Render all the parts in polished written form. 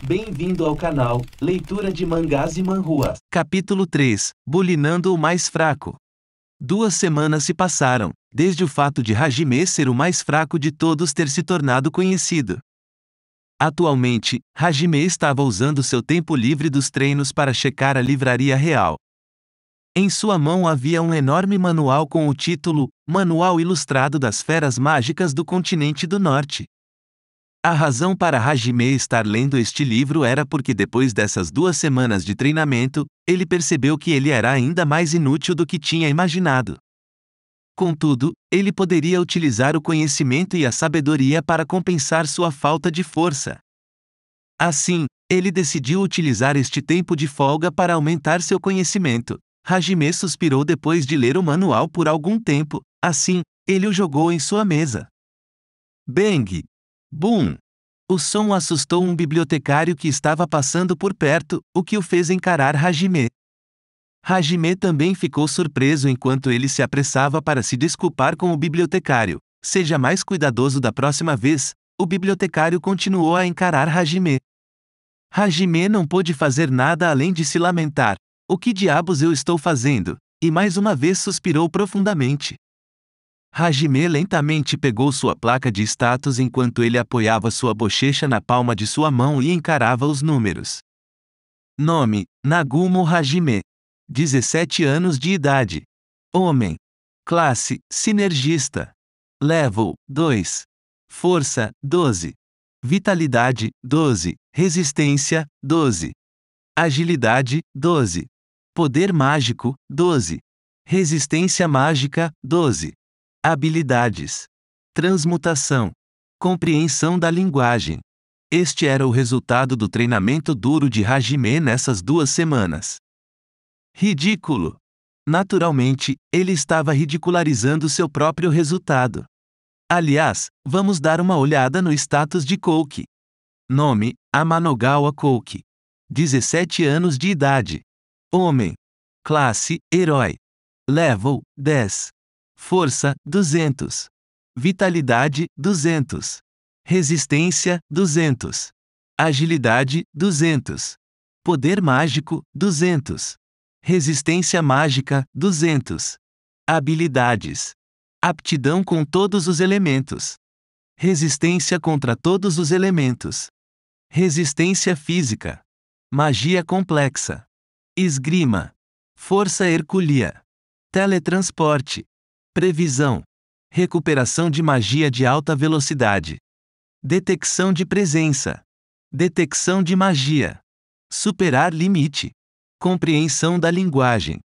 Bem-vindo ao canal Leitura de Mangás e Manhwas. Capítulo 3 Bulinando o mais fraco. 2 semanas se passaram, desde o fato de Hajime ser o mais fraco de todos ter se tornado conhecido. Atualmente, Hajime estava usando seu tempo livre dos treinos para checar a livraria real. Em sua mão havia um enorme manual com o título Manual Ilustrado das Feras Mágicas do Continente do Norte. A razão para Hajime estar lendo este livro era porque depois dessas 2 semanas de treinamento, ele percebeu que ele era ainda mais inútil do que tinha imaginado. Contudo, ele poderia utilizar o conhecimento e a sabedoria para compensar sua falta de força. Assim, ele decidiu utilizar este tempo de folga para aumentar seu conhecimento. Hajime suspirou depois de ler o manual por algum tempo, assim, ele o jogou em sua mesa. Bang! Boom! O som assustou um bibliotecário que estava passando por perto, o que o fez encarar Hajime. Hajime também ficou surpreso enquanto ele se apressava para se desculpar com o bibliotecário. Seja mais cuidadoso da próxima vez, o bibliotecário continuou a encarar Hajime. Hajime não pôde fazer nada além de se lamentar. O que diabos eu estou fazendo? E mais uma vez suspirou profundamente. Hajime lentamente pegou sua placa de status enquanto ele apoiava sua bochecha na palma de sua mão e encarava os números. Nome: Nagumo Hajime. 17 anos de idade. Homem. Classe: Sinergista. Level: 2. Força: 12. Vitalidade: 12. Resistência: 12. Agilidade: 12. Poder mágico: 12. Resistência mágica: 12. Habilidades: transmutação, compreensão da linguagem. Este era o resultado do treinamento duro de Hajime nessas 2 semanas. Ridículo! Naturalmente, ele estava ridicularizando seu próprio resultado. Aliás, vamos dar uma olhada no status de Kouki. Nome: Amanogawa Kouki. 17 anos de idade. Homem. Classe: Herói. Level: 10. Força: 200. Vitalidade: 200. Resistência: 200. Agilidade: 200. Poder mágico: 200. Resistência mágica: 200. Habilidades: aptidão com todos os elementos. Resistência contra todos os elementos. Resistência física. Magia complexa. Esgrima. Força hercúlea. Teletransporte. Previsão. Recuperação de magia de alta velocidade. Detecção de presença. Detecção de magia. Superar limite. Compreensão da linguagem.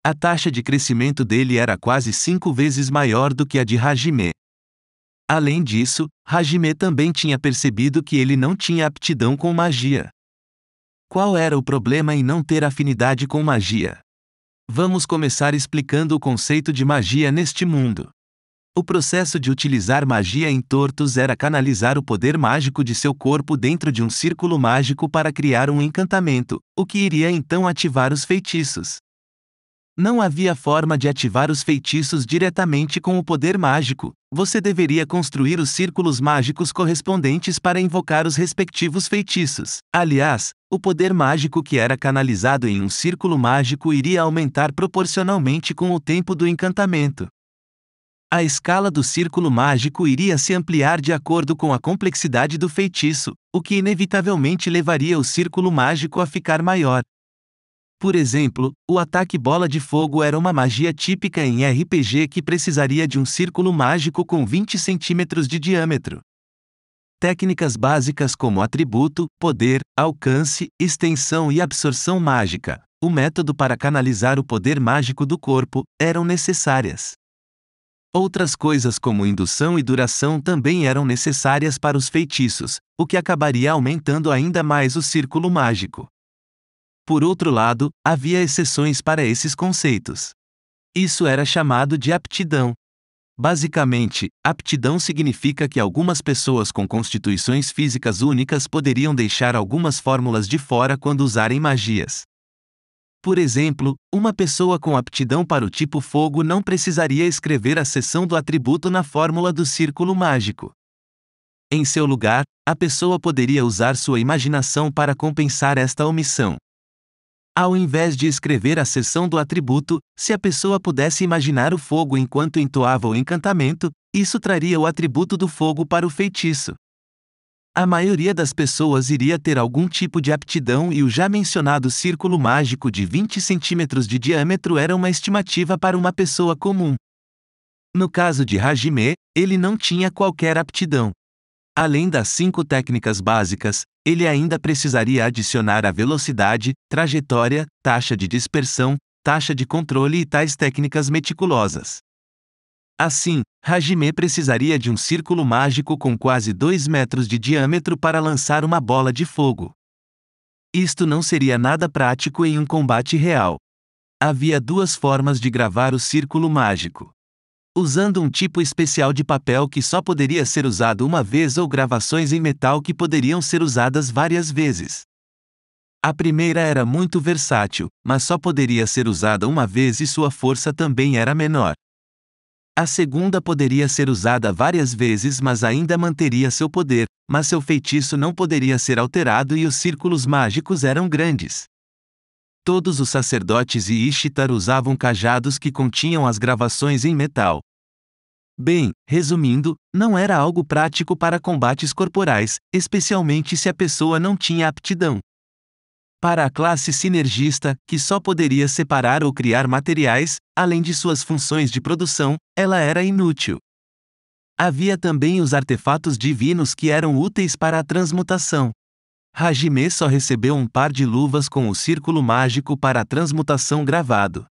A taxa de crescimento dele era quase 5 vezes maior do que a de Hajime. Além disso, Hajime também tinha percebido que ele não tinha aptidão com magia. Qual era o problema em não ter afinidade com magia? Vamos começar explicando o conceito de magia neste mundo. O processo de utilizar magia em Tortos era canalizar o poder mágico de seu corpo dentro de um círculo mágico para criar um encantamento, o que iria então ativar os feitiços. Não havia forma de ativar os feitiços diretamente com o poder mágico, você deveria construir os círculos mágicos correspondentes para invocar os respectivos feitiços. Aliás, o poder mágico que era canalizado em um círculo mágico iria aumentar proporcionalmente com o tempo do encantamento. A escala do círculo mágico iria se ampliar de acordo com a complexidade do feitiço, o que inevitavelmente levaria o círculo mágico a ficar maior. Por exemplo, o ataque bola de fogo era uma magia típica em RPG que precisaria de um círculo mágico com 20 centímetros de diâmetro. Técnicas básicas como atributo, poder, alcance, extensão e absorção mágica, o método para canalizar o poder mágico do corpo, eram necessárias. Outras coisas como indução e duração também eram necessárias para os feitiços, o que acabaria aumentando ainda mais o círculo mágico. Por outro lado, havia exceções para esses conceitos. Isso era chamado de aptidão. Basicamente, aptidão significa que algumas pessoas com constituições físicas únicas poderiam deixar algumas fórmulas de fora quando usarem magias. Por exemplo, uma pessoa com aptidão para o tipo fogo não precisaria escrever a seção do atributo na fórmula do círculo mágico. Em seu lugar, a pessoa poderia usar sua imaginação para compensar esta omissão. Ao invés de escrever a seção do atributo, se a pessoa pudesse imaginar o fogo enquanto entoava o encantamento, isso traria o atributo do fogo para o feitiço. A maioria das pessoas iria ter algum tipo de aptidão e o já mencionado círculo mágico de 20 centímetros de diâmetro era uma estimativa para uma pessoa comum. No caso de Hajime, ele não tinha qualquer aptidão. Além das 5 técnicas básicas, ele ainda precisaria adicionar a velocidade, trajetória, taxa de dispersão, taxa de controle e tais técnicas meticulosas. Assim, Hajime precisaria de um círculo mágico com quase 2 metros de diâmetro para lançar uma bola de fogo. Isto não seria nada prático em um combate real. Havia 2 formas de gravar o círculo mágico. Usando um tipo especial de papel que só poderia ser usado uma vez ou gravações em metal que poderiam ser usadas várias vezes. A primeira era muito versátil, mas só poderia ser usada uma vez e sua força também era menor. A segunda poderia ser usada várias vezes mas ainda manteria seu poder, mas seu feitiço não poderia ser alterado e os círculos mágicos eram grandes. Todos os sacerdotes e Ishtar usavam cajados que continham as gravações em metal. Bem, resumindo, não era algo prático para combates corporais, especialmente se a pessoa não tinha aptidão. Para a classe sinergista, que só poderia separar ou criar materiais, além de suas funções de produção, ela era inútil. Havia também os artefatos divinos que eram úteis para a transmutação. Hajime só recebeu um par de luvas com o círculo mágico para a transmutação gravado.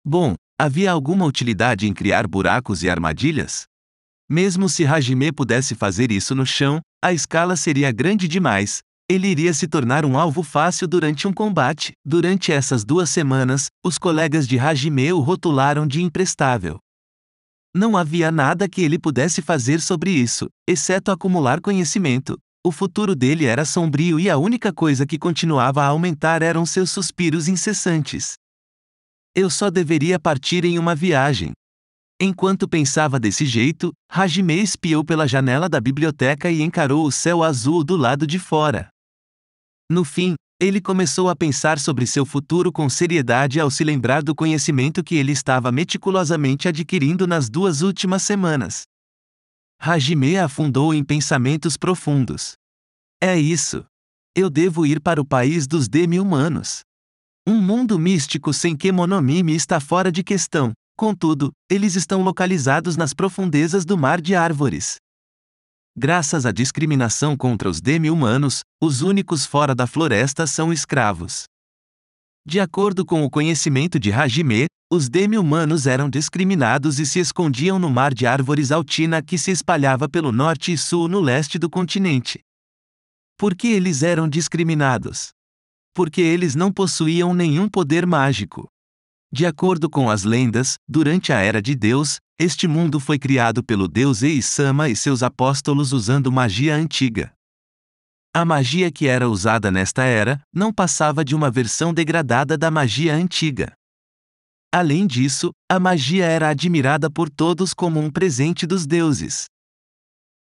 Bom, havia alguma utilidade em criar buracos e armadilhas? Mesmo se Hajime pudesse fazer isso no chão, a escala seria grande demais. Ele iria se tornar um alvo fácil durante um combate. Durante essas 2 semanas, os colegas de Hajime o rotularam de imprestável. Não havia nada que ele pudesse fazer sobre isso, exceto acumular conhecimento. O futuro dele era sombrio e a única coisa que continuava a aumentar eram seus suspiros incessantes. Eu só deveria partir em uma viagem. Enquanto pensava desse jeito, Hajime espiou pela janela da biblioteca e encarou o céu azul do lado de fora. No fim, ele começou a pensar sobre seu futuro com seriedade ao se lembrar do conhecimento que ele estava meticulosamente adquirindo nas 2 últimas semanas. Hajime afundou em pensamentos profundos. É isso. Eu devo ir para o país dos demi-humanos. Um mundo místico sem Kemonomimi está fora de questão, contudo, eles estão localizados nas profundezas do Mar de Árvores. Graças à discriminação contra os demi-humanos, os únicos fora da floresta são escravos. De acordo com o conhecimento de Hajime, os demi-humanos eram discriminados e se escondiam no Mar de Árvores Altina que se espalhava pelo norte e sul no leste do continente. Por que eles eram discriminados? Porque eles não possuíam nenhum poder mágico. De acordo com as lendas, durante a Era de Deus, este mundo foi criado pelo deus Ei-sama e seus apóstolos usando magia antiga. A magia que era usada nesta era, não passava de uma versão degradada da magia antiga. Além disso, a magia era admirada por todos como um presente dos deuses.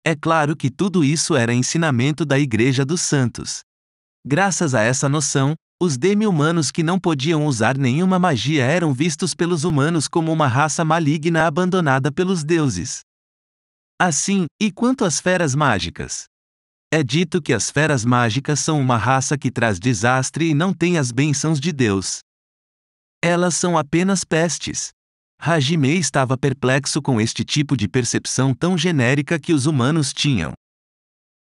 É claro que tudo isso era ensinamento da Igreja dos Santos. Graças a essa noção, os demi-humanos que não podiam usar nenhuma magia eram vistos pelos humanos como uma raça maligna abandonada pelos deuses. Assim, e quanto às feras mágicas? É dito que as feras mágicas são uma raça que traz desastre e não tem as bênçãos de Deus. Elas são apenas pestes. Hajime estava perplexo com este tipo de percepção tão genérica que os humanos tinham.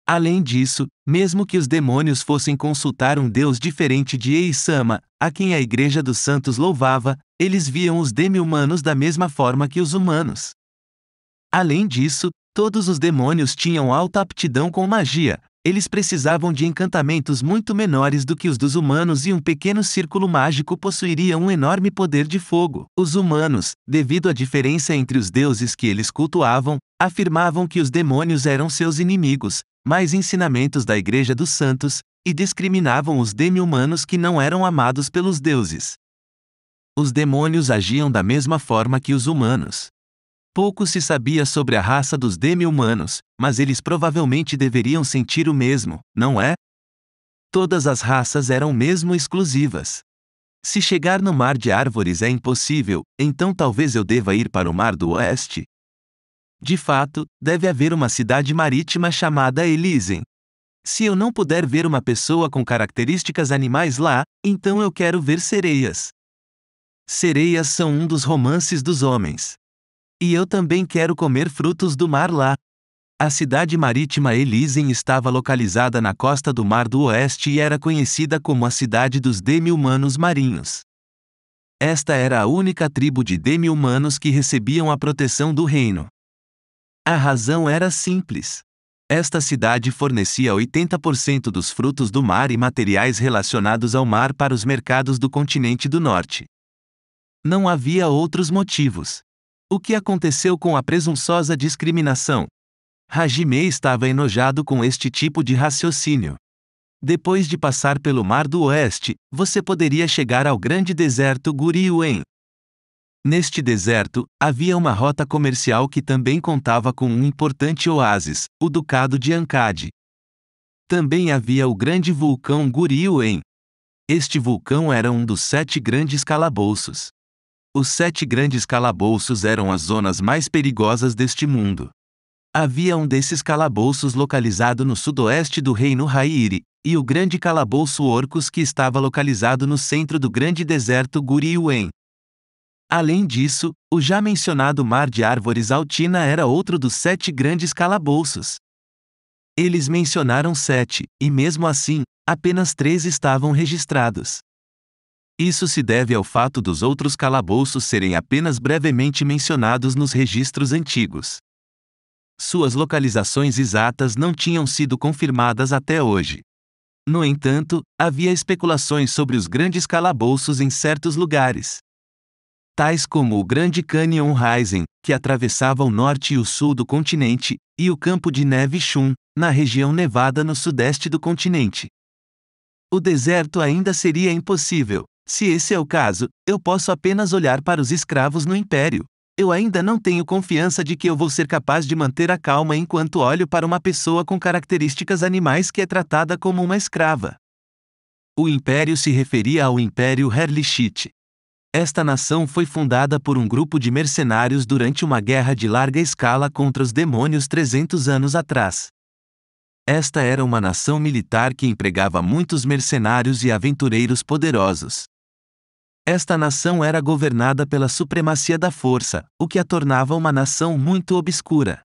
Além disso, mesmo que os demônios fossem consultar um deus diferente de Ei-sama, a quem a Igreja dos Santos louvava, eles viam os demi-humanos da mesma forma que os humanos. Além disso, todos os demônios tinham alta aptidão com magia. Eles precisavam de encantamentos muito menores do que os dos humanos e um pequeno círculo mágico possuiria um enorme poder de fogo. Os humanos, devido à diferença entre os deuses que eles cultuavam, afirmavam que os demônios eram seus inimigos, mais ensinamentos da Igreja dos Santos, e discriminavam os demi-humanos que não eram amados pelos deuses. Os demônios agiam da mesma forma que os humanos. Pouco se sabia sobre a raça dos demi-humanos, mas eles provavelmente deveriam sentir o mesmo, não é? Todas as raças eram mesmo exclusivas. Se chegar no Mar de Árvores é impossível, então talvez eu deva ir para o Mar do Oeste? De fato, deve haver uma cidade marítima chamada Elysium. Se eu não puder ver uma pessoa com características animais lá, então eu quero ver sereias. Sereias são um dos romances dos homens. E eu também quero comer frutos do mar lá. A cidade marítima Elysium estava localizada na costa do Mar do Oeste e era conhecida como a cidade dos demi-humanos marinhos. Esta era a única tribo de demi-humanos que recebiam a proteção do reino. A razão era simples. Esta cidade fornecia 80% dos frutos do mar e materiais relacionados ao mar para os mercados do continente do norte. Não havia outros motivos. O que aconteceu com a presunçosa discriminação? Hajime estava enojado com este tipo de raciocínio. Depois de passar pelo Mar do Oeste, você poderia chegar ao grande deserto Guryuan. Neste deserto, havia uma rota comercial que também contava com um importante oásis, o Ducado de Ankad. Também havia o grande vulcão Guryuan. Este vulcão era um dos 7 grandes calabouços. Os 7 grandes calabouços eram as zonas mais perigosas deste mundo. Havia um desses calabouços localizado no sudoeste do reino Hairi, e o grande calabouço Orcus que estava localizado no centro do grande deserto Guryuan. Além disso, o já mencionado Mar de Árvores Altina era outro dos 7 grandes calabouços. Eles mencionaram 7, e mesmo assim, apenas 3 estavam registrados. Isso se deve ao fato dos outros calabouços serem apenas brevemente mencionados nos registros antigos. Suas localizações exatas não tinham sido confirmadas até hoje. No entanto, havia especulações sobre os grandes calabouços em certos lugares, tais como o Grande Canyon Rising, que atravessava o norte e o sul do continente, e o campo de neve Shun, na região nevada no sudeste do continente. O deserto ainda seria impossível. Se esse é o caso, eu posso apenas olhar para os escravos no Império. Eu ainda não tenho confiança de que eu vou ser capaz de manter a calma enquanto olho para uma pessoa com características animais que é tratada como uma escrava. O Império se referia ao Império Herlichite. Esta nação foi fundada por um grupo de mercenários durante uma guerra de larga escala contra os demônios 300 anos atrás. Esta era uma nação militar que empregava muitos mercenários e aventureiros poderosos. Esta nação era governada pela supremacia da força, o que a tornava uma nação muito obscura.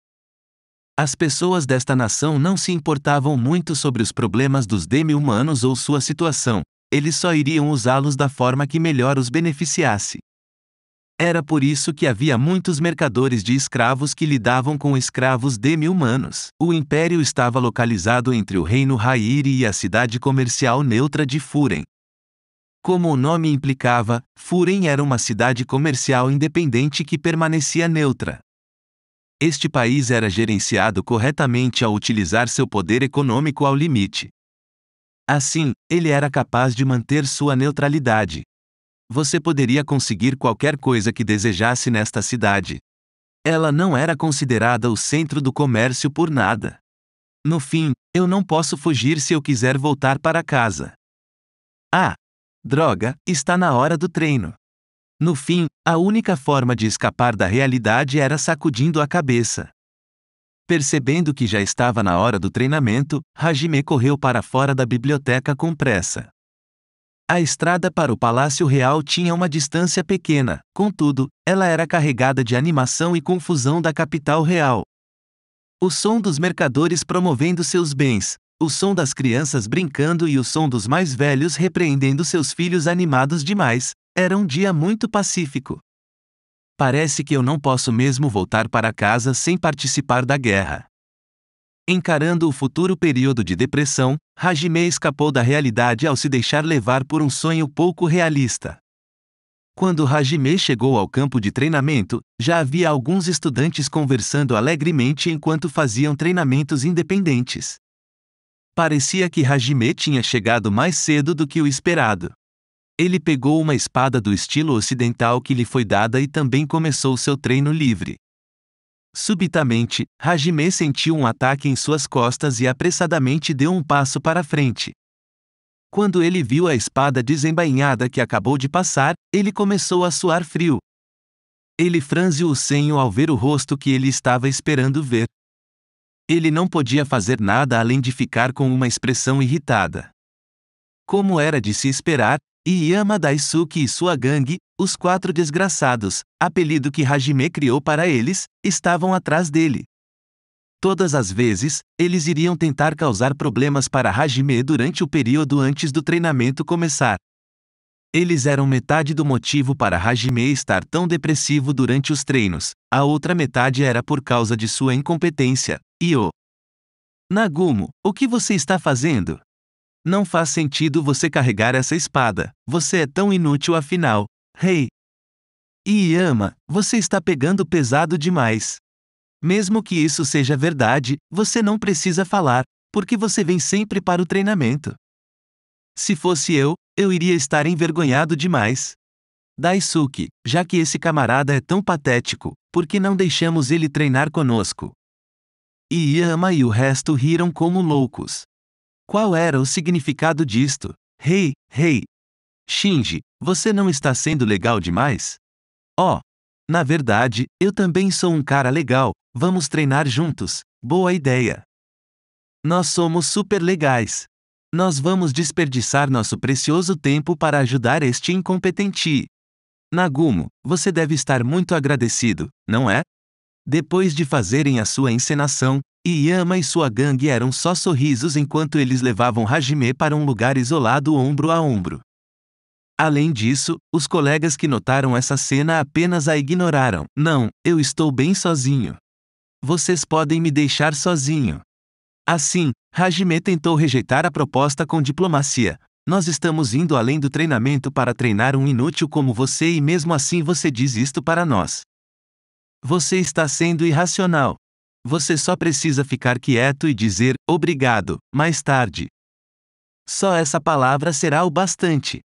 As pessoas desta nação não se importavam muito sobre os problemas dos demi-humanos ou sua situação. Eles só iriam usá-los da forma que melhor os beneficiasse. Era por isso que havia muitos mercadores de escravos que lidavam com escravos demi-humanos. O império estava localizado entre o reino Hairi e a cidade comercial neutra de Furen. Como o nome implicava, Furen era uma cidade comercial independente que permanecia neutra. Este país era gerenciado corretamente ao utilizar seu poder econômico ao limite. Assim, ele era capaz de manter sua neutralidade. Você poderia conseguir qualquer coisa que desejasse nesta cidade. Ela não era considerada o centro do comércio por nada. No fim, eu não posso fugir se eu quiser voltar para casa. Ah! Droga, está na hora do treino. No fim, a única forma de escapar da realidade era sacudindo a cabeça. Percebendo que já estava na hora do treinamento, Hajime correu para fora da biblioteca com pressa. A estrada para o Palácio Real tinha uma distância pequena, contudo, ela era carregada de animação e confusão da capital real. O som dos mercadores promovendo seus bens, o som das crianças brincando e o som dos mais velhos repreendendo seus filhos animados demais, era um dia muito pacífico. Parece que eu não posso mesmo voltar para casa sem participar da guerra. Encarando o futuro período de depressão, Hajime escapou da realidade ao se deixar levar por um sonho pouco realista. Quando Hajime chegou ao campo de treinamento, já havia alguns estudantes conversando alegremente enquanto faziam treinamentos independentes. Parecia que Hajime tinha chegado mais cedo do que o esperado. Ele pegou uma espada do estilo ocidental que lhe foi dada e também começou seu treino livre. Subitamente, Hajime sentiu um ataque em suas costas e apressadamente deu um passo para frente. Quando ele viu a espada desembainhada que acabou de passar, ele começou a suar frio. Ele franziu o senho ao ver o rosto que ele estava esperando ver. Ele não podia fazer nada além de ficar com uma expressão irritada. Como era de se esperar, Iyama Daisuke e sua gangue, os 4 desgraçados, apelido que Hajime criou para eles, estavam atrás dele. Todas as vezes, eles iriam tentar causar problemas para Hajime durante o período antes do treinamento começar. Eles eram metade do motivo para Hajime estar tão depressivo durante os treinos, a outra metade era por causa de sua incompetência. Nagumo, o que você está fazendo? Não faz sentido você carregar essa espada, você é tão inútil afinal. Hey! Iyama, você está pegando pesado demais. Mesmo que isso seja verdade, você não precisa falar, porque você vem sempre para o treinamento. Se fosse eu iria estar envergonhado demais. Daisuke, já que esse camarada é tão patético, por que não deixamos ele treinar conosco? Iyama e o resto riram como loucos. Qual era o significado disto? Hey! Shinji, você não está sendo legal demais? Na verdade, eu também sou um cara legal, vamos treinar juntos, boa ideia. Nós somos super legais. Nós vamos desperdiçar nosso precioso tempo para ajudar este incompetente. Nagumo, você deve estar muito agradecido, não é? Depois de fazerem a sua encenação, Iyama e sua gangue eram só sorrisos enquanto eles levavam Hajime para um lugar isolado ombro a ombro. Além disso, os colegas que notaram essa cena apenas a ignoraram. Não, eu estou bem sozinho. Vocês podem me deixar sozinho. Assim, Hajime tentou rejeitar a proposta com diplomacia. Nós estamos indo além do treinamento para treinar um inútil como você e mesmo assim você diz isto para nós. Você está sendo irracional. Você só precisa ficar quieto e dizer, obrigado, mais tarde. Só essa palavra será o bastante.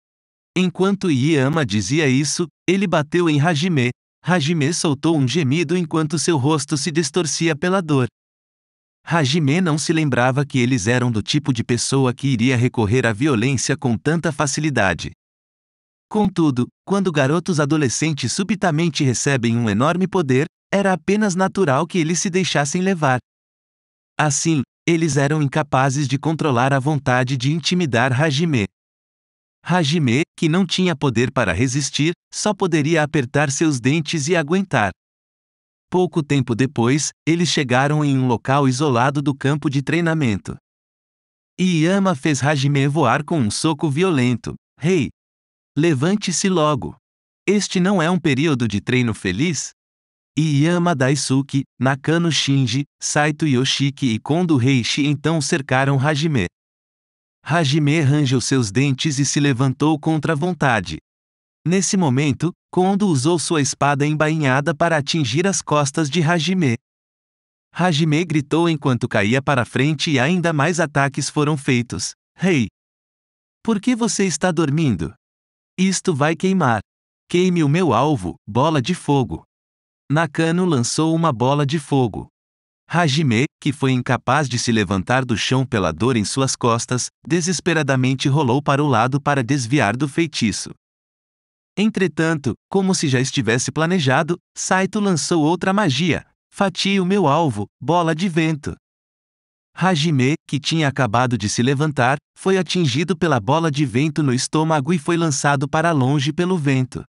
Enquanto Iyama dizia isso, ele bateu em Hajime. Hajime soltou um gemido enquanto seu rosto se distorcia pela dor. Hajime não se lembrava que eles eram do tipo de pessoa que iria recorrer à violência com tanta facilidade. Contudo, quando garotos adolescentes subitamente recebem um enorme poder, era apenas natural que eles se deixassem levar. Assim, eles eram incapazes de controlar a vontade de intimidar Hajime. Hajime, que não tinha poder para resistir, só poderia apertar seus dentes e aguentar. Pouco tempo depois, eles chegaram em um local isolado do campo de treinamento. Iyama fez Hajime voar com um soco violento. Hey! Levante-se logo! Este não é um período de treino feliz? Iyama Daisuke, Nakano Shinji, Saito Yoshiki e Kondo Reishi então cercaram Hajime. Hajime rangeu seus dentes e se levantou contra a vontade. Nesse momento, Kondo usou sua espada embainhada para atingir as costas de Hajime. Hajime gritou enquanto caía para frente e ainda mais ataques foram feitos. Hey! Por que você está dormindo? Isto vai queimar. Queime o meu alvo, bola de fogo. Nakano lançou uma bola de fogo. Hajime, que foi incapaz de se levantar do chão pela dor em suas costas, desesperadamente rolou para o lado para desviar do feitiço. Entretanto, como se já estivesse planejado, Saito lançou outra magia. Fatie o meu alvo, bola de vento. Hajime, que tinha acabado de se levantar, foi atingido pela bola de vento no estômago e foi lançado para longe pelo vento.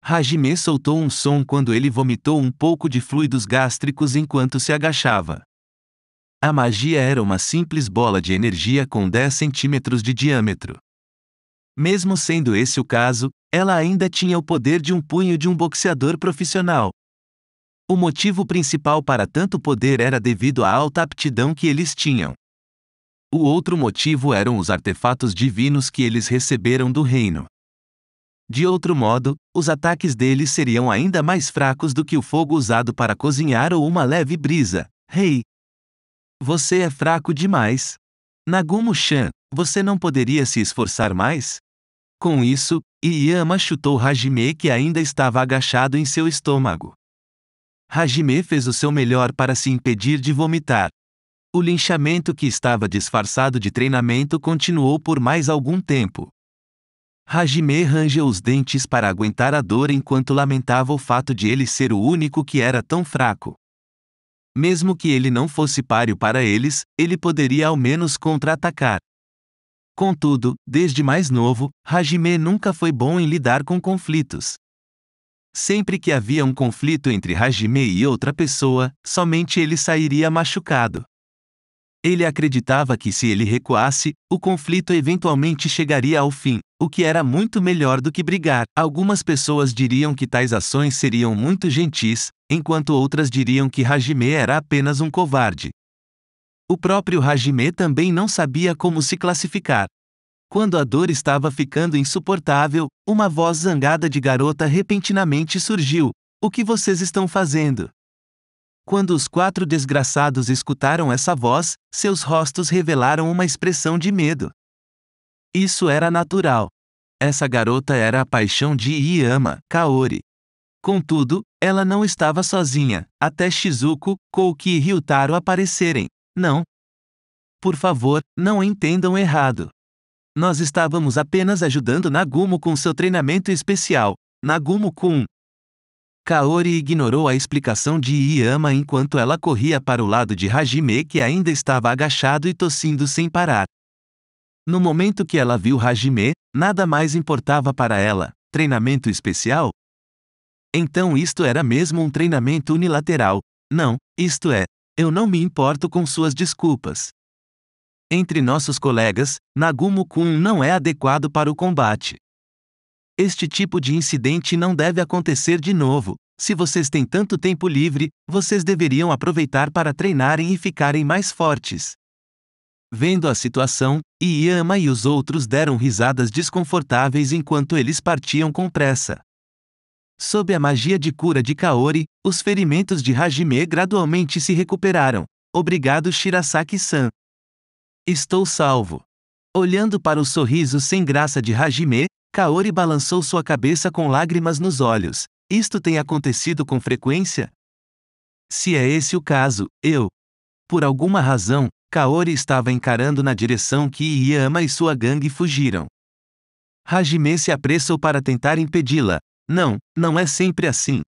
Hajime soltou um som quando ele vomitou um pouco de fluidos gástricos enquanto se agachava. A magia era uma simples bola de energia com 10 centímetros de diâmetro. Mesmo sendo esse o caso, ela ainda tinha o poder de um punho de um boxeador profissional. O motivo principal para tanto poder era devido à alta aptidão que eles tinham. O outro motivo eram os artefatos divinos que eles receberam do reino. De outro modo, os ataques deles seriam ainda mais fracos do que o fogo usado para cozinhar ou uma leve brisa. Hey! Você é fraco demais. Nagumo-chan, você não poderia se esforçar mais? Com isso, Iyama chutou Hajime que ainda estava agachado em seu estômago. Hajime fez o seu melhor para se impedir de vomitar. O linchamento, que estava disfarçado de treinamento, continuou por mais algum tempo. Hajime rangeu os dentes para aguentar a dor enquanto lamentava o fato de ele ser o único que era tão fraco. Mesmo que ele não fosse páreo para eles, ele poderia ao menos contra-atacar. Contudo, desde mais novo, Hajime nunca foi bom em lidar com conflitos. Sempre que havia um conflito entre Hajime e outra pessoa, somente ele sairia machucado. Ele acreditava que se ele recuasse, o conflito eventualmente chegaria ao fim, o que era muito melhor do que brigar. Algumas pessoas diriam que tais ações seriam muito gentis, enquanto outras diriam que Hajime era apenas um covarde. O próprio Hajime também não sabia como se classificar. Quando a dor estava ficando insuportável, uma voz zangada de garota repentinamente surgiu. O que vocês estão fazendo? Quando os 4 desgraçados escutaram essa voz, seus rostos revelaram uma expressão de medo. Isso era natural. Essa garota era a paixão de Iyama, Kaori. Contudo, ela não estava sozinha, até Shizuko, Kouki e Ryutaro aparecerem. Não. Por favor, não entendam errado. Nós estávamos apenas ajudando Nagumo com seu treinamento especial. Nagumo-kun. Kaori ignorou a explicação de Iyama enquanto ela corria para o lado de Hajime, que ainda estava agachado e tossindo sem parar. No momento que ela viu Hajime, nada mais importava para ela. Treinamento especial? Então isto era mesmo um treinamento unilateral. Não, isto é, eu não me importo com suas desculpas. Entre nossos colegas, Nagumo-kun não é adequado para o combate. Este tipo de incidente não deve acontecer de novo. Se vocês têm tanto tempo livre, vocês deveriam aproveitar para treinarem e ficarem mais fortes. Vendo a situação, Iyama e os outros deram risadas desconfortáveis enquanto eles partiam com pressa. Sob a magia de cura de Kaori, os ferimentos de Hajime gradualmente se recuperaram. Obrigado, Shirasaki-san. Estou salvo. Olhando para o sorriso sem graça de Hajime, Kaori balançou sua cabeça com lágrimas nos olhos. Isto tem acontecido com frequência? Se é esse o caso, eu. Por alguma razão, Kaori estava encarando na direção que Iyama e sua gangue fugiram. Hajime se apressou para tentar impedi-la. Não, não é sempre assim.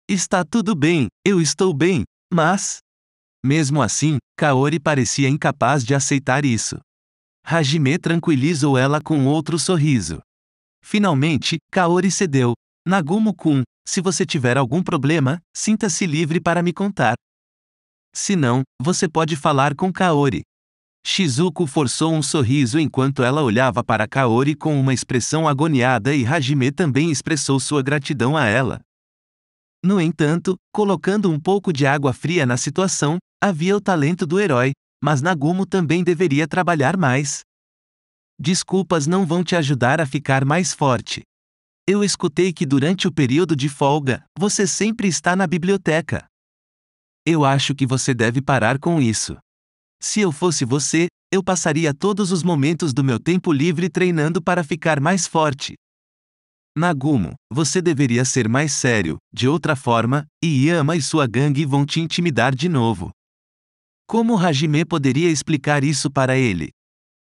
Está tudo bem, eu estou bem, mas... Mesmo assim, Kaori parecia incapaz de aceitar isso. Hajime tranquilizou ela com outro sorriso. Finalmente, Kaori cedeu. Nagumo-kun, se você tiver algum problema, sinta-se livre para me contar. Se não, você pode falar com Kaori. Shizuko forçou um sorriso enquanto ela olhava para Kaori com uma expressão agoniada e Hajime também expressou sua gratidão a ela. No entanto, colocando um pouco de água fria na situação, havia o talento do herói, mas Nagumo também deveria trabalhar mais. Desculpas não vão te ajudar a ficar mais forte. Eu escutei que durante o período de folga, você sempre está na biblioteca. Eu acho que você deve parar com isso. Se eu fosse você, eu passaria todos os momentos do meu tempo livre treinando para ficar mais forte. Nagumo, você deveria ser mais sério, de outra forma, Iyama e sua gangue vão te intimidar de novo. Como Hajime poderia explicar isso para ele?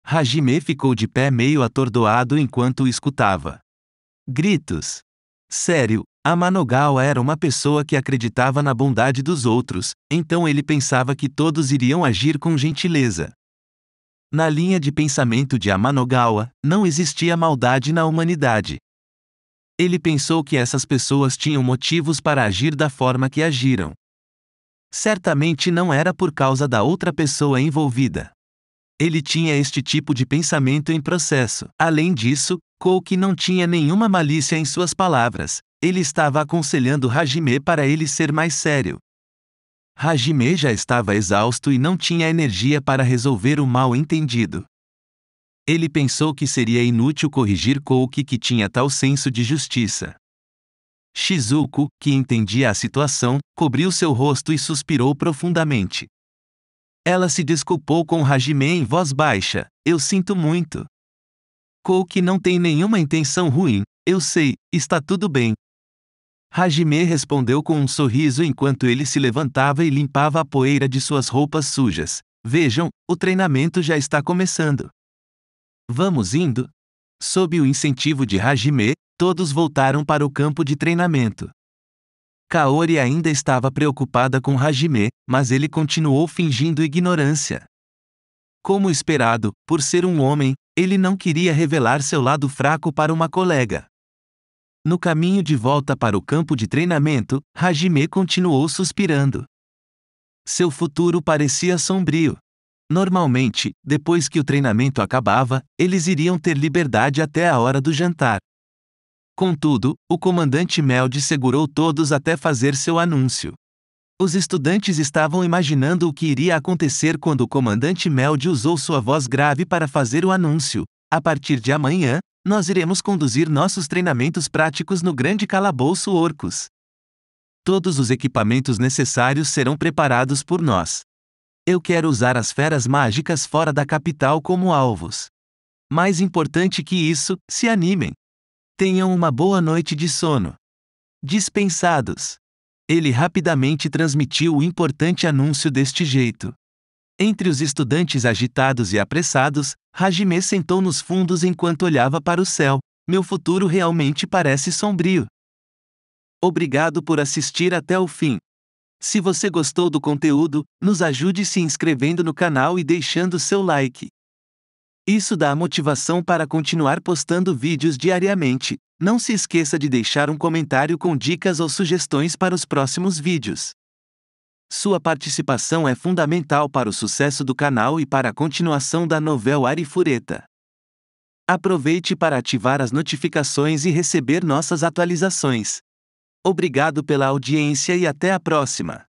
Hajime ficou de pé meio atordoado enquanto o escutava. Gritos. Sério, Amanogawa era uma pessoa que acreditava na bondade dos outros, então ele pensava que todos iriam agir com gentileza. Na linha de pensamento de Amanogawa, não existia maldade na humanidade. Ele pensou que essas pessoas tinham motivos para agir da forma que agiram. Certamente não era por causa da outra pessoa envolvida. Ele tinha este tipo de pensamento em processo. Além disso, Kouki não tinha nenhuma malícia em suas palavras. Ele estava aconselhando Hajime para ele ser mais sério. Hajime já estava exausto e não tinha energia para resolver o mal-entendido. Ele pensou que seria inútil corrigir Kouki, que tinha tal senso de justiça. Shizuko, que entendia a situação, cobriu seu rosto e suspirou profundamente. Ela se desculpou com Hajime em voz baixa. Eu sinto muito. Kouki não tem nenhuma intenção ruim, eu sei, está tudo bem. Hajime respondeu com um sorriso enquanto ele se levantava e limpava a poeira de suas roupas sujas. Vejam, o treinamento já está começando. Vamos indo? Sob o incentivo de Hajime, todos voltaram para o campo de treinamento. Kaori ainda estava preocupada com Hajime, mas ele continuou fingindo ignorância. Como esperado, por ser um homem, ele não queria revelar seu lado fraco para uma colega. No caminho de volta para o campo de treinamento, Hajime continuou suspirando. Seu futuro parecia sombrio. Normalmente, depois que o treinamento acabava, eles iriam ter liberdade até a hora do jantar. Contudo, o comandante Meld segurou todos até fazer seu anúncio. Os estudantes estavam imaginando o que iria acontecer quando o comandante Meld usou sua voz grave para fazer o anúncio. A partir de amanhã, nós iremos conduzir nossos treinamentos práticos no grande calabouço Orcus. Todos os equipamentos necessários serão preparados por nós. Eu quero usar as feras mágicas fora da capital como alvos. Mais importante que isso, se animem. Tenham uma boa noite de sono. Dispensados. Ele rapidamente transmitiu o importante anúncio deste jeito. Entre os estudantes agitados e apressados, Hajime sentou nos fundos enquanto olhava para o céu. Meu futuro realmente parece sombrio. Obrigado por assistir até o fim. Se você gostou do conteúdo, nos ajude se inscrevendo no canal e deixando seu like. Isso dá motivação para continuar postando vídeos diariamente. Não se esqueça de deixar um comentário com dicas ou sugestões para os próximos vídeos. Sua participação é fundamental para o sucesso do canal e para a continuação da novela Arifureta. Aproveite para ativar as notificações e receber nossas atualizações. Obrigado pela audiência e até a próxima!